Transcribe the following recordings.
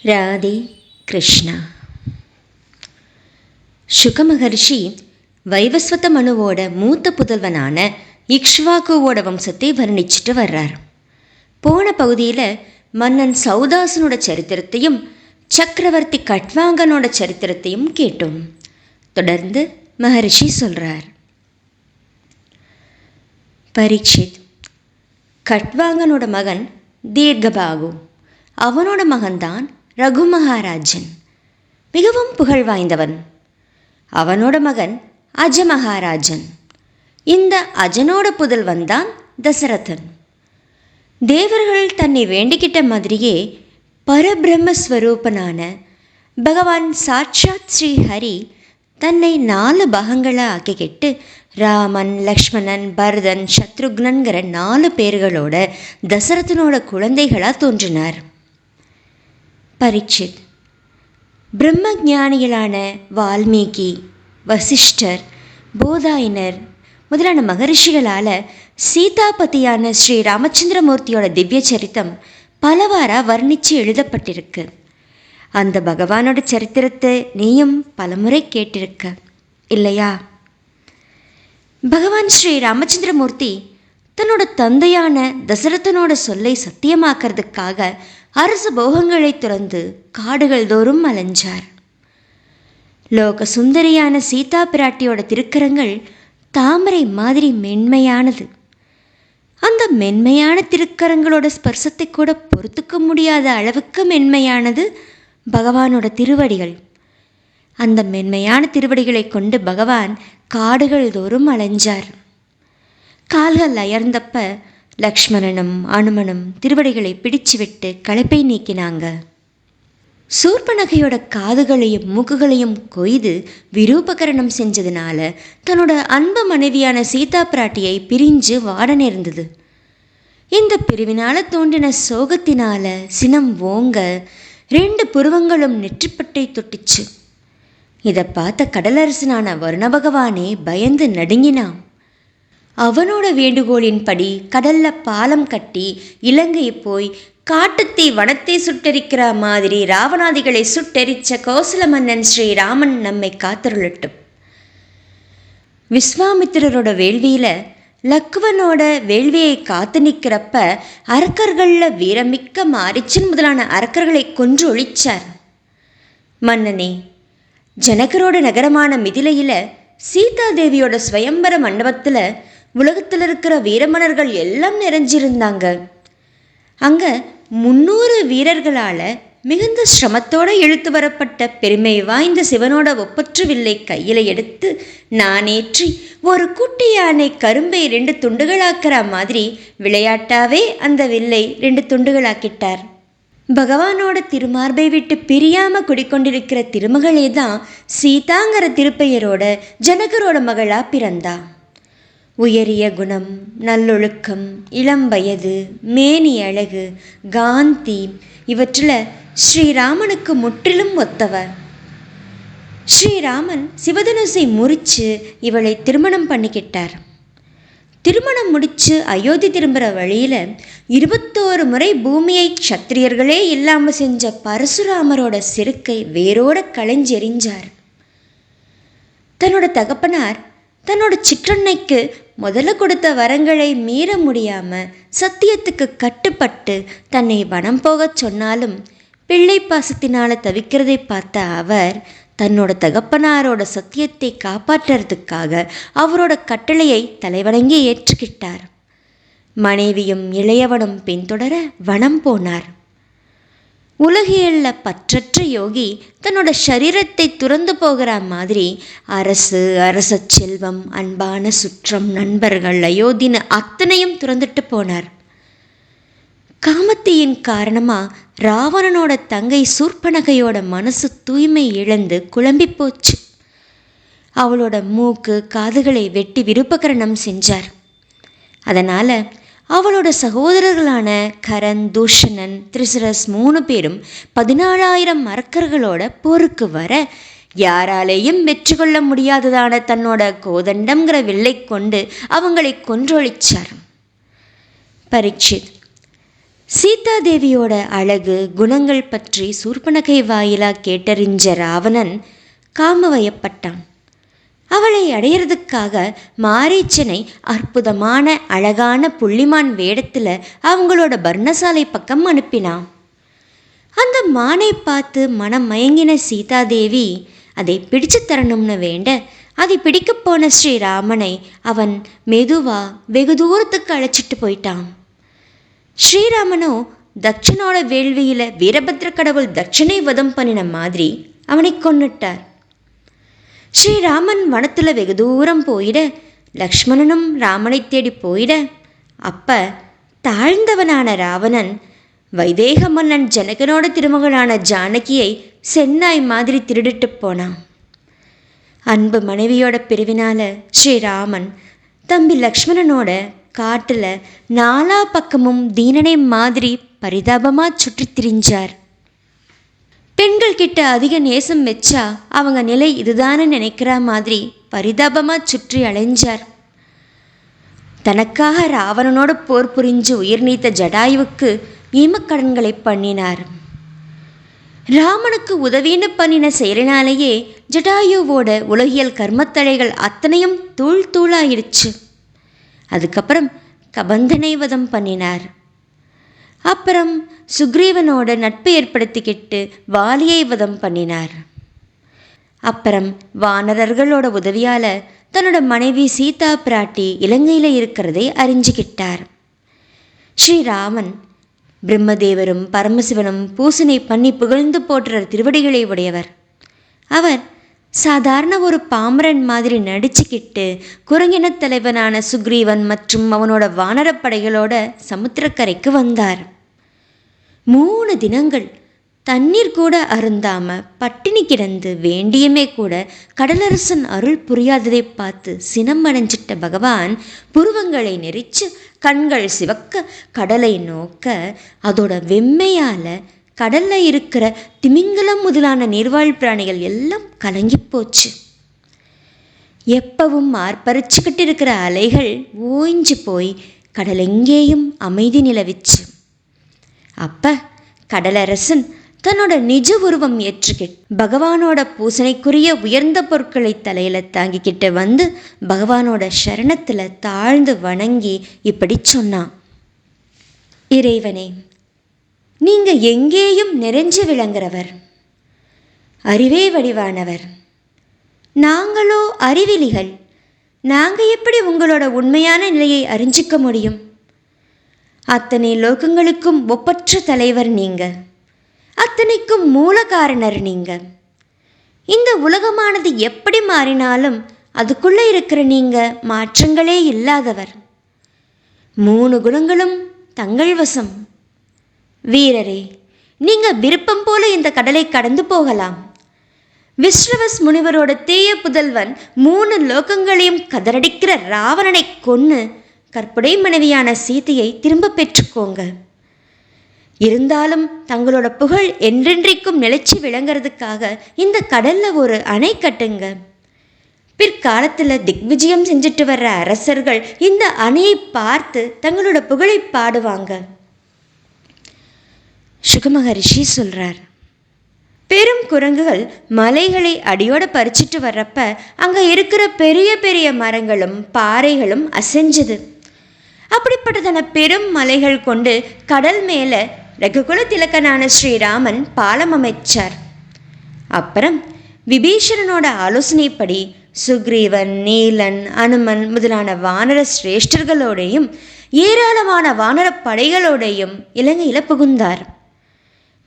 ராதே கிருஷ்ணா. சுக மகர்ஷி வைவஸ்வத மனுவோட மூத்த புதல்வனான இக்ஷ்வாகுவோட வம்சத்தை வர்ணிச்சுட்டு வர்றார். போன பகுதியில் மன்னன் சௌதாசனோட சரித்திரத்தையும் சக்கரவர்த்தி கட்வாங்கனோட சரித்திரத்தையும் கேட்டோம். தொடர்ந்து மகர்ஷி சொல்கிறார். பரீட்சித், கட்வாங்கனோட மகன் தீர்க்கபாகு, அவனோட மகன்தான் ரகு மகாராஜன், மிகவும் புகழ் வாய்ந்தவன். அவனோட மகன் அஜ மகாராஜன். இந்த அஜனோட புதல்வன் தான் தசரதன். தேவர்கள் தன்னை வேண்டிக்கிட்ட மாதிரியே பரபிரம்மஸ்வரூபனான பகவான் சாட்சாத் ஸ்ரீ ஹரி தன்னை 4 பாகங்களாக ஆக்கிக்கிட்டு ராமன், லக்ஷ்மணன், பரதன், சத்ருக்னன்கிற 4 பேர்களோட தசரதனோட குழந்தைகளாக தோன்றினார். பரீட்சித், பிரம்ம ஞானிகளான வால்மீகி, வசிஷ்டர், போதாயனர் முதலான மகரிஷிகளால் சீதாபதியான ஸ்ரீ ராமச்சந்திரமூர்த்தியோட திவ்ய சரித்தம் பலவாறாக வர்ணித்து எழுதப்பட்டிருக்கு. அந்த பகவானோட சரித்திரத்தை நீயும் பலமுறை கேட்டிருக்க இல்லையா? பகவான் ஸ்ரீ ராமச்சந்திரமூர்த்தி தன்னோட தந்தையான தசரதனோட சொல்லை சத்தியமாக்கிறதுக்காக அரசு போகங்களை துறந்து காடுகள் தோறும் அலைஞ்சார். லோக சுந்தரியான சீதா பிராட்டியோட திருக்கரங்கள் தாமரை மாதிரி மென்மையானது. அந்த மென்மையான திருக்கரங்களோட ஸ்பர்சத்தை கூட பொறுத்துக்க முடியாத அளவுக்கு மென்மையானது பகவானோட திருவடிகள். அந்த மென்மையான திருவடிகளை கொண்டு பகவான் காடுகள் தோறும் அலைஞ்சார். கால்கள் அயர்ந்தப்ப லக்ஷ்மணனும் அனுமனும் திருவடிகளை பிடிச்சு விட்டு களைப்பை நீக்கினாங்க. சூர்பனகையோட காதுகளையும் மூக்குகளையும் கொய்து விரூபகரணம் செஞ்சதுனால தன்னோட அன்பு மனைவியான சீதா பிராட்டியை பிரிஞ்சு வாட நேர்ந்தது. இந்த பிரிவினால தோன்றின சோகத்தினால சினம் ஓங்க 2 புருவங்களும் நெற்றிப்பட்டை தொட்டுச்சு. இதை பார்த்த கடலரசனான வருண பகவானே பயந்து நடுங்கினான். அவனோட வேண்டுகோளின்படி கடல்ல பாலம் கட்டி இலங்கையை போய் காட்டுத்தீ வனத்தை சுட்டெரிக்கிற மாதிரி ராவணாதிகளை சுட்டெரிச்ச கோசல மன்னன் ஸ்ரீராமன் நம்மை காத்தருளட்டும். விஸ்வாமித்திரரோட வேள்வியில் லக்குவனோட வேள்வியை காத்து நிற்கிறப்ப அரக்கர்களில் வீரமிக்க மாரிச்சன் முதலான அரக்கர்களை கொன்று ஒழிச்சார். மன்னனே, ஜனகரோட நகரமான மிதிலையில் சீதாதேவியோட ஸ்வயம்பர மண்டபத்தில் உலகத்தில் இருக்கிற வீரமணர்கள் எல்லாம் நிறைஞ்சிருந்தாங்க. அங்கே 300 வீரர்களால் மிகுந்த சிரமத்தோடு இழுத்து வரப்பட்ட பெருமை வாய்ந்த சிவனோட ஒப்பற்று வில்லை கையில் எடுத்து நானேற்றி ஒரு குட்டி யானை கரும்பை 2 துண்டுகளாக்கிற மாதிரி விளையாட்டாவே அந்த வில்லை 2 துண்டுகளாக்கிட்டார். பகவானோட திருமார்பை விட்டு பிரியாமல் குடிக்கொண்டிருக்கிற திருமகளே தான் சீதாங்கிற திருப்பெயரோட ஜனகரோட மகளா பிறந்தா. உயரிய குணம், நல்லொழுக்கம், இளம் வயது, மேனி அழகு, காந்தி இவற்றில் ஸ்ரீராமனுக்கு முற்றிலும் ஒத்தவர். ஸ்ரீராமன் சிவதனுசை முறித்து இவளை திருமணம் பண்ணிக்கிட்டார். திருமணம் முடித்து அயோத்தி திரும்புகிற வழியில் 21 முறை பூமியை சத்திரியர்களே இல்லாமல் செஞ்ச பரசுராமரோட செருக்கை வேரோட களைஞ்செறிஞ்சார். தன்னோட தகப்பனார் தன்னோட சிற்றன்னைக்கு முதல்ல கொடுத்த வரங்களை மீற முடியாமல் சத்தியத்துக்கு கட்டுப்பட்டு தன்னை வனம் போகச் சொன்னாலும் பிள்ளை பாசத்தினால் தவிக்கிறதை பார்த்த அவர் தன்னோட தகப்பனாரோட சத்தியத்தை காப்பாற்றுறதுக்காக அவரோட கட்டளையை தலைவணங்கி ஏற்றுக்கிட்டார். மனைவியும் இளையவனும் பின்தொடர வனம் போனார். உலகியல்ல பற்றற்ற யோகி தன்னோட சரீரத்தை துறந்து போகிற மாதிரி அரச செல்வம், அன்பான சுற்றம், நண்பர்கள், அயோத்தின்னு அத்தனையும் துறந்துட்டு போனார். காமத்தியின் காரணமாக ராவணனோட தங்கை சூர்பனகையோட மனசு தூய்மை இழந்து குழம்பி போச்சு. அவளோட மூக்கு காதுகளை வெட்டி விருப்பகரணம் செஞ்சார். அதனால் அவளோட சகோதரர்களான கரன், தூஷணன், திரிசரஸ் 3 பேரும் 14,000 அரக்கர்களோட போருக்கு வர யாராலேயும் வெற்றி கொள்ள முடியாததான தன்னோட கோதண்டம்ங்கிற வில்லை கொண்டு அவங்களை கொன்றொழிச்சார். பரீட்சித், சீதாதேவியோட அழகு குணங்கள் பற்றி சூர்பனகை வாயிலா கேட்டறிஞ்ச ராவணன் காமவயப்பட்டான். அவளை அடையிறதுக்காக மாரீச்சனை அற்புதமான அழகான புள்ளிமான் வேடத்தில் அவங்களோட பர்ணசாலை பக்கம் அனுப்பினான். அந்த மானை பார்த்து மனம் மயங்கின சீதாதேவி அதை பிடிச்சு தரணும்னு வேண்ட அதை பிடிக்கப் போன ஸ்ரீராமனை அவன் மெதுவா வெகு தூரத்துக்கு அழைச்சிட்டு போயிட்டான். ஸ்ரீராமனோ தட்சனோட வேள்வியில் வீரபத்ர கடவுள் தட்சனை வதம் பண்ணின மாதிரி அவனை கொன்னுட்டார். ஸ்ரீராமன் வனத்தில் வெகு தூரம் போயிட லக்ஷ்மணனும் ராமனை தேடி போயிட அப்ப தாழ்ந்தவனான ராவணன் வைதேக மன்னன் ஜனகனோட திருமகளான ஜானகியை சென்னாய் மாதிரி திருடிட்டு போனான். அன்பு மனைவியோட பிரிவினால ஸ்ரீராமன் தம்பி லக்ஷ்மணனோட காட்டில் நாலா பக்கமும் தீனனை மாதிரி பரிதாபமாக சுற்றி திரிஞ்சார். பெண்கள் கிட்ட அதிக நேசம் வச்சா அவங்க நிலை இதுதானு நினைக்கிற மாதிரி பரிதாபமாக சுற்றி அலைஞ்சார். தனக்காக ராவணனோடு போர் புரிஞ்சு உயிர் நீத்த ஜடாயுவுக்கு ஈமக்கடன்களை பண்ணினார். ராமனுக்கு உதவின்னு பண்ணின செயலினாலேயே ஜடாயுவோட உலகியல் கர்மத்தடைகள் அத்தனையும் தூள் தூளாயிடுச்சு. அதுக்கப்புறம் கபந்தனை வதம் பண்ணினார். அப்புறம் சுக்ரீவனோட நட்பு ஏற்படுத்திக்கிட்டு வாலியை வதம் பண்ணினார். அப்புறம் வானரர்களோட உதவியால் தன்னோட மனைவி சீதா பிராட்டி இலங்கையில் இருக்கிறதை அறிஞ்சிக்கிட்டார். ஸ்ரீராமன் பிரம்மதேவரும் பரமசிவனும் பூசனை பண்ணி புகழ்ந்து போற்றுற திருவடிகளை உடையவர். அவர் சாதாரண ஒரு பாமரன் மாதிரி நடிச்சுக்கிட்டு குரங்கின தலைவனான சுக்ரீவன் மற்றும் அவனோட வானரப்படைகளோட சமுத்திரக்கரைக்கு வந்தார். 3 தினங்கள் தண்ணீர் கூட அருந்தாம பட்டினி கிடந்து வேண்டியமே கூட கடலரசன் அருள் புரியாததை பார்த்து சினம் அடைஞ்சிட்ட பகவான் புருவங்களை நெரிச்சு கண்கள் சிவக்க கடலை நோக்க அதோட வெம்மையால கடல்ல இருக்கிற திமிங்கலம் முதலான நீர்வாழ் பிராணிகள் எல்லாம் கலங்கி போச்சு. எப்பவும் ஆர்ப்பரிச்சுக்கிட்டு இருக்கிற அலைகள் ஓய்ஞ்சு போய் கடல் எங்கேயும் அமைதி நிலவிச்சு. அப்ப கடலரசன் தன்னோட நிஜ உருவம் ஏற்றுக்கிட்டு பகவானோட பூசனைக்குரிய உயர்ந்த பொருட்களை தலையில தாங்கிக்கிட்டு வந்து பகவானோட சரணத்துல தாழ்ந்து வணங்கி இப்படி சொன்னான். இறைவனே, நீங்க எங்கேயும் நிறைஞ்சு விளங்குறவர், அறிவே வடிவானவர். நாங்களோ அறிவிலிகள். நாங்க எப்படி உங்களோட உண்மையான நிலையை அறிஞ்சிக்க முடியும்? அத்தனை லோகங்களுக்கும் ஒப்பற்ற தலைவர் நீங்க, அத்தனைக்கும் மூல காரணர் நீங்க. இந்த உலகமானது எப்படி மாறினாலும் அதுக்குள்ள இருக்கிற நீங்க மாற்றங்களே இல்லாதவர். 3 குணங்களும் தங்கள் வசம். வீரரே, நீங்க விருப்பம் போல இந்த கடலை கடந்து போகலாம். விஸ்ரவஸ் முனிவரோட தேய புதல்வன் 3 லோகங்களையும் கதறடிக்கிற ராவணனை கொன்னு கற்புடை மனைவியான சீதையை திரும்ப பெற்றுக்கோங்க. இருந்தாலும் தங்களோட புகழ் என்றென்றைக்கும் நிலைச்சி விளங்கிறதுக்காக இந்த கடல்ல ஒரு அணை கட்டுங்க. பிற்காலத்தில் திக்விஜயம் செஞ்சுட்டு வர்ற அரசர்கள் இந்த அணையை பார்த்து தங்களோட புகழை பாடுவாங்க. சுகமகரிஷி சொல்றார். பெரும் குரங்குகள் மலைகளை அடியோட பறிச்சிட்டு வர்றப்ப அங்க இருக்கிற பெரிய பெரிய மரங்களும் பாறைகளும் அசைஞ்சது. அப்படிப்பட்டதான பெரும் மலைகள் கொண்டு கடல் மேல ரகுகுல திலக்கனான ஸ்ரீராமன் பாலம் அமைச்சார். அப்புறம் விபீஷணனோட ஆலோசனைப்படி சுக்ரீவன், நீலன், அனுமன் முதலான வானர சிரேஷ்டர்களோடையும் ஏராளமான வானர படைகளோடையும் இலங்கையில் புகுந்தார்.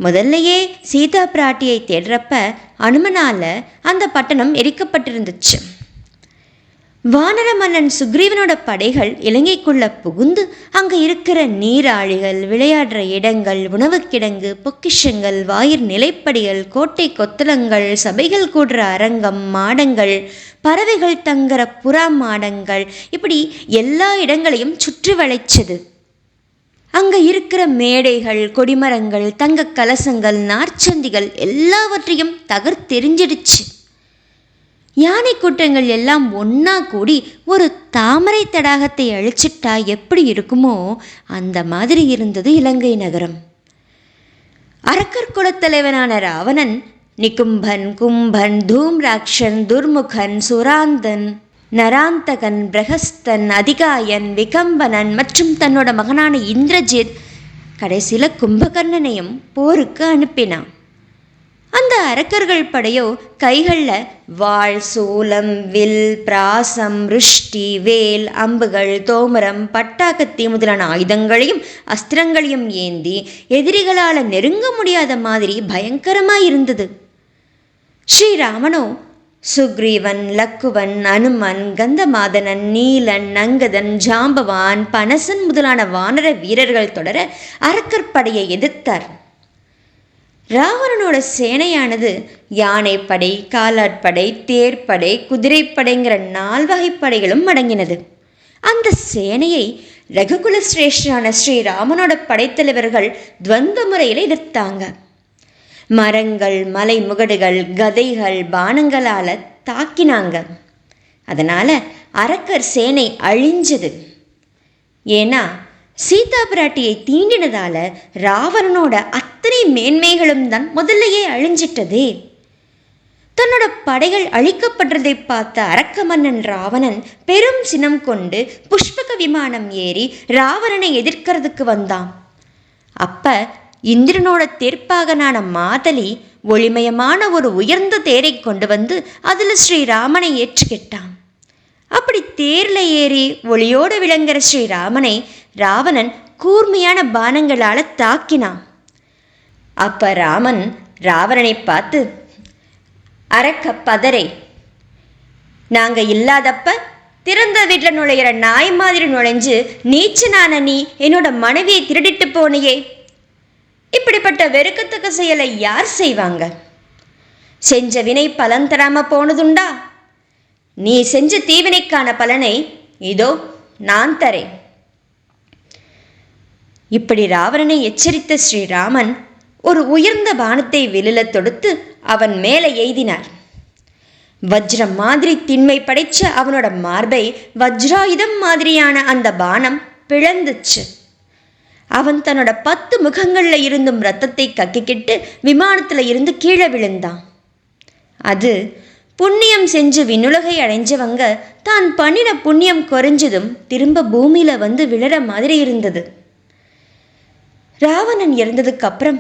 முதல்லையே சீதா பிராட்டியை தேடுறப்ப அனுமனால அந்த பட்டணம் எரிக்கப்பட்டிருந்துச்சு. வானர மன்னன் சுக்ரீவனோட படைகள் இலங்கைக்குள்ள புகுந்து அங்கே இருக்கிற நீராழிகள், விளையாடுற இடங்கள், உணவு கிடங்கு, பொக்கிஷங்கள், வாயிற் நிலைப்படிகள், கோட்டை கொத்தளங்கள், சபைகள் கூடுற அரங்கம், மாடங்கள், பறவைகள் தங்குற புறா மாடங்கள், இப்படி எல்லா இடங்களையும் சுற்றி வளைச்சது. அங்கே இருக்கிற மேடைகள், கொடிமரங்கள், தங்க கலசங்கள், நார்ச்சந்திகள் எல்லாவற்றையும் தகர்த்தெறிஞ்சிடுச்சு. யானை கூட்டங்கள் எல்லாம் ஒன்றா கூடி ஒரு தாமரை தடாகத்தை அழிச்சிட்டா எப்படி இருக்குமோ அந்த மாதிரி இருந்தது இலங்கை நகரம். அரக்கர் குலத்தலைவனான ராவணன் நிகும்பன், கும்பன், தூம்ராக்ஷன், துர்முகன், சுராந்தன், நராந்தகன், பிரகஸ்தன், அதிகாயன், விகம்பனன் மற்றும் தன்னோட மகனான இந்திரஜித், கடைசியில் கும்பகர்ணனையும் போருக்கு அனுப்பினான். அந்த அரக்கர்கள் படையோ கைகளில் வாள், சூலம், வில், பிராசம், ருஷ்டி, வேல், அம்புகள், தோமரம், பட்டாக்கத்தி முதலான ஆயுதங்களையும் அஸ்திரங்களையும் ஏந்தி எதிரிகளால் நெருங்க முடியாத மாதிரி பயங்கரமாக இருந்தது. ஸ்ரீராமனோ சுக்ரீவன், லக்குவன், அனுமன், கந்தமாதனன், நீலன், நங்கதன், ஜாம்பவான், பனசன் முதலான வானர வீரர்கள் தொடர அரக்கர் படையை எதிர்த்தார். ராவணனோட சேனையானது யானைப்படை, காலாட்படை, தேர்ப்படை, குதிரைப்படைங்கிற 4 வகைப்படைகளும் அடங்கினது. அந்த சேனையை ரகுகுல சிரேஷ்டரான ஸ்ரீராமனோட படைத்தலைவர்கள் துவந்த முறையில் எதிர்த்தாங்க. மரங்கள், மலை முகடுகள், கதைகள், பானங்களால் தாக்கினாங்க. அதனால் அரக்கர் சேனை அழிஞ்சது. ஏன்னா சீதா பிராட்டியை தீண்டினதால ராவணனோட அத்தனை மேன்மைகளும் தான் முதல்லையே அழிஞ்சிட்டதே. தன்னோட படைகள் அழிக்கப்படுறதை பார்த்த அரக்க மன்னன் ராவணன் பெரும் சினம் கொண்டு புஷ்பக விமானம் ஏறி ராவணனை எதிர்க்கிறதுக்கு வந்தான். அப்ப இந்திரனோட தேர்ப்பாகனான மாதலி ஒளிமயமான ஒரு உயர்ந்த தேரை கொண்டு வந்து அதில் ஸ்ரீராமனை ஏற்றுக்கிட்டான். அப்படி தேரில் ஏறி ஒளியோடு விளங்குற ஸ்ரீராமனை ராவணன் கூர்மையான பானங்களால் தாக்கினான். அப்ப ராமன் ராவணனை பார்த்து, அரக்க பதரை, நாங்கள் இல்லாதப்ப திறந்த வீட்டில் நுழையிற நாய் மாதிரி நுழைஞ்சு நீச்சனான நீ என்னோட மனைவியை திருடிட்டு போனையே, இப்படிப்பட்ட வெறுக்கத்தக்க செயலை யார் செய்வாங்க? செஞ்ச வினை பலன் தராம போனதுண்டா? நீ செஞ்ச தீவினைக்கான பலனை இதோ நான் தரேன். இப்படி ராவணனை எச்சரித்த ஸ்ரீராமன் ஒரு உயர்ந்த பானத்தை வெளியில தொடுத்து அவன் மேலே எய்தினார். வஜ்ரம் மாதிரி திண்மை படைச்ச அவனோட மார்பை வஜ்ராயுதம் மாதிரியான அந்த பானம் பிளந்துச்சு. அவன் தன்னோட 10 முகங்கள்ல இருந்தும் ரத்தத்தை கக்கிக்கிட்டு விமானத்துல இருந்து கீழே விழுந்தான். அது புண்ணியம் செஞ்சு விண்ணுலகை அடைஞ்சவங்க தான் பண்ணின புண்ணியம் குறைஞ்சதும் திரும்ப பூமியில வந்து விழற மாதிரி இருந்தது. ராவணன் இறந்ததுக்கு அப்புறம்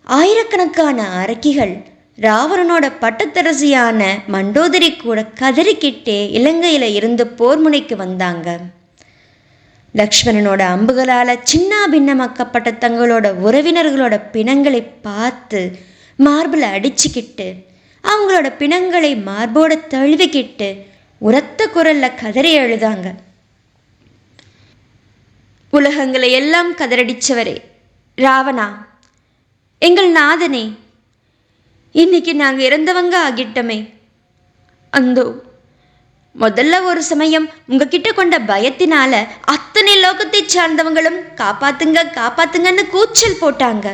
ஆயிரக்கணக்கான அரக்கிகள் ராவணனோட பட்டத்தரசியான மண்டோதரி கூட கதறிக்கிட்டே இலங்கையில இருந்து போர் முனைக்கு வந்தாங்க. லக்ஷ்மணனோட அம்புகளால் சின்ன பின்னமாக்கப்பட்ட தங்களோட உறவினர்களோட பிணங்களை பார்த்து மார்பில் அடிச்சுக்கிட்டு அவங்களோட பிணங்களை மார்போட தழுவிக்கிட்டு உரத்த குரல்ல கதறி எழுதாங்க. உலகங்களை எல்லாம் கதறடிச்சவரே ராவணா, எங்கள் நாதனே, இன்னைக்கு நாங்கள் இறந்தவங்க ஆகிட்டோமே. அந்தோ முதல்ல ஒரு சமயம் உங்ககிட்ட கொண்ட பயத்தினால அத்தனை லோகத்தை சார்ந்தவங்களும் காப்பாத்துங்க காப்பாத்துங்கன்னு கூச்சல் போட்டாங்க.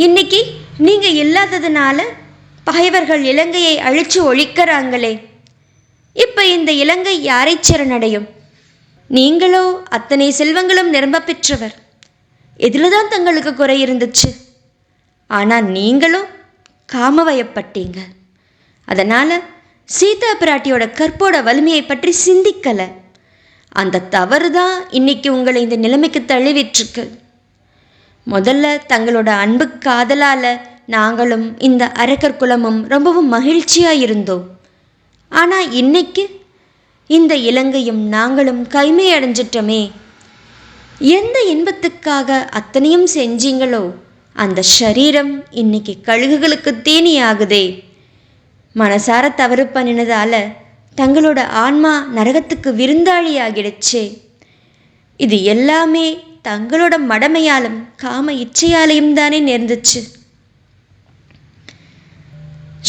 இன்னைக்கு நீங்க இல்லாததுனால பகைவர்கள் இலங்கையை அழிச்சு ஒழிக்கிறாங்களே. இப்ப இந்த இலங்கை யாரை சரணடையும்? நீங்களோ அத்தனை செல்வங்களும் நிரம்ப பெற்றவர். எதில்தான் தங்களுக்கு குறை இருந்துச்சு? ஆனால் நீங்களும் காமவயப்பட்டீங்க. அதனால் சீதா பிராட்டியோட கற்போட வலிமையை பற்றி சிந்திக்கலை. அந்த தவறு தான் இன்னைக்கு உங்களை இந்த நிலைமைக்கு தள்ளிவிட்டுருக்கு. முதல்ல தங்களோட அன்பு காதலால் நாங்களும் இந்த அரக்கர் குலமும் ரொம்பவும் மகிழ்ச்சியாக இருந்தோம். ஆனால் இன்னைக்கு இந்த இலங்கையும் நாங்களும் கைமை அடைஞ்சிட்டோமே. எந்த இன்பத்துக்காக அத்தனையும் செஞ்சீங்களோ அந்த சரீரம் இன்னைக்கு கழுகுகளுக்கு தீனி ஆகுதே. மனசார தவறு பண்ணினதால தங்களோட ஆன்மா நரகத்துக்கு விருந்தாளி ஆகிடுச்சே. இது எல்லாமே தங்களோட மடமையாலும் காம இச்சையாலையும் தானே நேர்ந்துச்சு.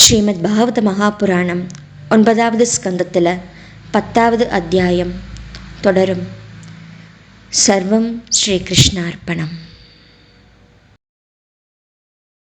ஸ்ரீமத் பாகவத மகாபுராணம் 9வது ஸ்கந்தத்தில் 10வது அத்தியாயம் தொடரும். சர்வம் ஸ்ரீ கிருஷ்ணார்ப்பணம்.